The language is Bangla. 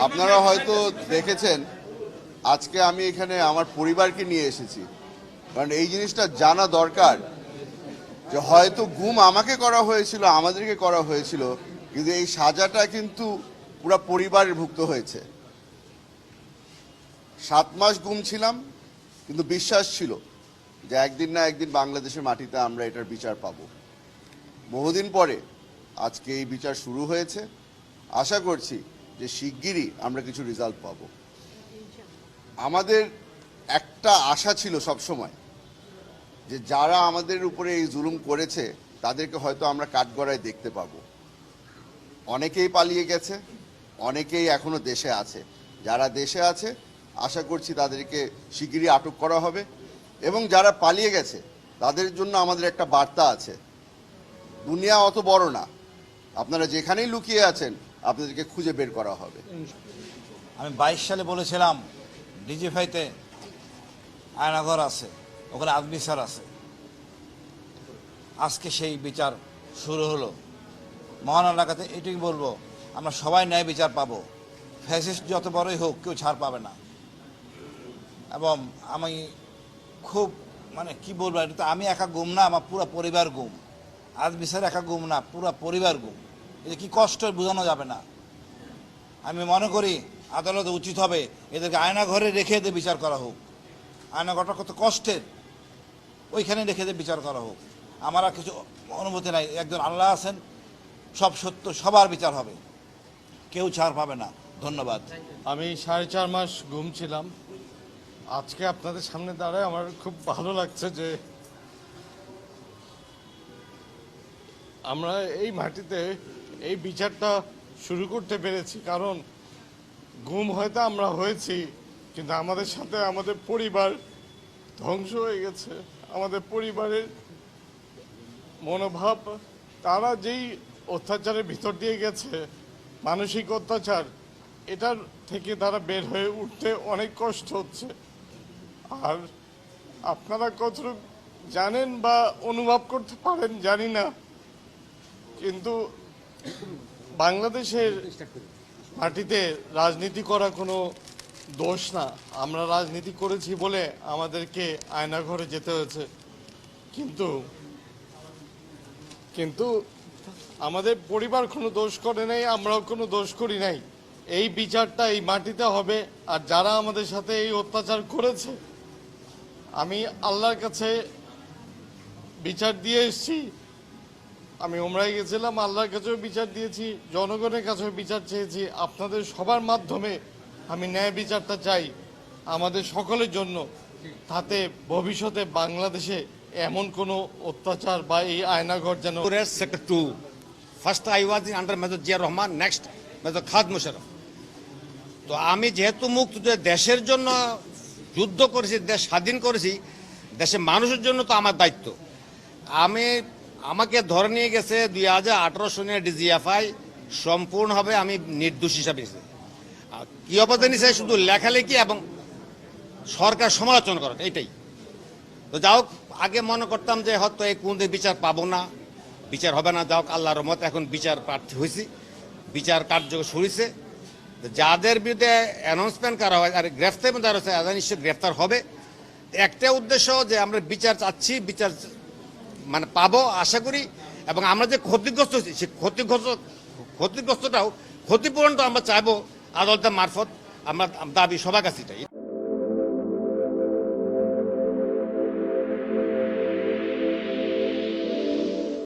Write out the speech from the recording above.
আপনারা হয়তো দেখেছেন আজকে আমি এখানে আমার পরিবারকে নিয়ে এসেছি, কারণ এই জিনিসটা জানা দরকার যে হয়তো গুম আমাকে করা হয়েছিল, আমাদেরকে করা হয়েছিল, কিন্তু এই সাজাটা কিন্তু পুরো পরিবারের ভুক্ত হয়েছে। 7 মাস গুম ছিলাম, কিন্তু বিশ্বাস ছিল যে একদিন না একদিন বাংলাদেশের মাটিতে আমরা এটার বিচার পাব। বহুদিন পরে আজকে এই বিচার শুরু হয়েছে। আশা করছি যে শিগগিরই আমরা কিছু রেজাল্ট পাব। আমাদের একটা আশা ছিল সব সময় যে যারা আমাদের উপরে এই জুলুম করেছে তাদেরকে হয়তো আমরা কাঠগড়ায় দেখতে পাবো। অনেকেই পালিয়ে গেছে, অনেকেই এখনো দেশে আছে। যারা দেশে আছে আশা করছি তাদেরকে শিগগিরই আটক করা হবে, এবং যারা পালিয়ে গেছে তাদের জন্য আমাদের একটা বার্তা আছে। দুনিয়া অত বড় না, আপনারা যেখানেই লুকিয়ে আছেন আপনাদেরকে খুঁজে বের করা হবে। আমি 22 সালে বলেছিলাম ডিজিফাইতে আয়নাঘর আছে, ওখানে আদমি স্যার আছে। আজকে সেই বিচার শুরু হলো। মহান আল্লাহর কাছে এটুকুই বলবো, আমরা সবাই ন্যায় বিচার পাবো। ফ্যাসিস্ট যত বড়ই হোক কেউ ছাড় পাবে না। এবং আমি খুব কি বলবো, এটা তো আমি একা গুম না, আমার পুরো পরিবার গুম। আদমি স্যার একা গুম না, পুরো পরিবার গুম। এটা কি কষ্ট বোঝানো যাবে না। আমি মনে করি আদালতে উচিত হবে এদেরকে আয়নাঘরে রেখে এদের বিচার করা হোক। আয়নাঘরটা কত কষ্টের, ওইখানে রেখে এদের বিচার করা হোক। আমার আর কিছু অনুমতি নাই। একজন আল্লাহ আছেন, সব সত্য, সবার বিচার হবে, কেউ ছাড় পাবে না। ধন্যবাদ। আমি 4.5 মাস গুম ছিলাম। আজকে আপনাদের সামনে দাঁড়ায় আমার খুব ভালো লাগছে যে আমরা এই মাটিতে এই বিচারটা শুরু করতে পেরেছি। কারণ গুম হয়তো আমরা হয়েছি, কিন্তু আমাদের সাথে আমাদের পরিবার ধ্বংস হয়ে গেছে। আমাদের পরিবারের মনোভাব, তারা যেই অত্যাচারের ভিতর দিয়ে গেছে, মানসিক অত্যাচার, এটার থেকে তারা বের হয়ে উঠতে অনেক কষ্ট হচ্ছে। আর আপনারা কতটুকু জানেন বা অনুভব করতে পারেন জানি না, কিন্তু বাংলাদেশের মাটিতে রাজনীতি করা কোনো দোষ না। আমরা রাজনীতি করেছি বলে আমাদেরকে আয়নাঘরে যেতে হয়েছে। কিন্তু আমাদের পরিবার কোনো দোষ করে নাই, আমরাও কোনো দোষ করি নাই। এই বিচারটা এই মাটিতে হবে। আর যারা আমাদের সাথে এই অত্যাচার করেছে, আমি আল্লাহর কাছে বিচার দিয়ে এসেছি। আমি ওমরায় গেছিলাম, আল্লাহর কাছেও বিচার দিয়েছি, জনগণের কাছেও বিচার চেয়েছি। আপনাদের সবার মাধ্যমে আমি ন্যায় বিচারটা চাই আমাদের সকলের জন্য, তাতে ভবিষ্যতে বাংলাদেশে এমন কোনো অত্যাচার বা এই আয়নাঘর যেন। Sector 2. First I was under Major Zia Rahman, next Major Khalid Musharraf. তো আমি যেহেতু মুক্ত দেশের জন্য যুদ্ধ করেছি, দেশ স্বাধীন করেছি, দেশের মানুষের জন্য তো আমার দায়িত্ব। আমাকে ধরে নিয়ে গেছে 2018 সনের ডিজিএফআই, সম্পূর্ণভাবে আমি নির্দোষ হিসাবে কি অবদান নিছে, শুধু লেখালেখি এবং সরকার সমালোচনা করা, এইটাই। তো যাই হোক, আগে মনে করতাম যে হয়তো এই কোন বিচার পাবো না, বিচার হবে না। যাই হোক, আল্লাহর রহমত এখন বিচার প্রার্থী হয়েছি, বিচার কার্য শুরুছে। যাদের বিরুদ্ধে অ্যানাউন্সমেন্ট করা হয় আর গ্রেফতার মধ্যে আছে, তারা নিশ্চয়ই গ্রেফতার হবে। একটা উদ্দেশ্য যে আমরা বিচার চাচ্ছি, বিচার পাবো আশা করি। এবং আমরা যে ক্ষতিগ্রস্ত হচ্ছি, সেই ক্ষতিগ্রস্তটাও, ক্ষতিপূরণটাও আমরা চাইবো আদালতের মারফত। আমরা দাবি সবার কাছে এটাই।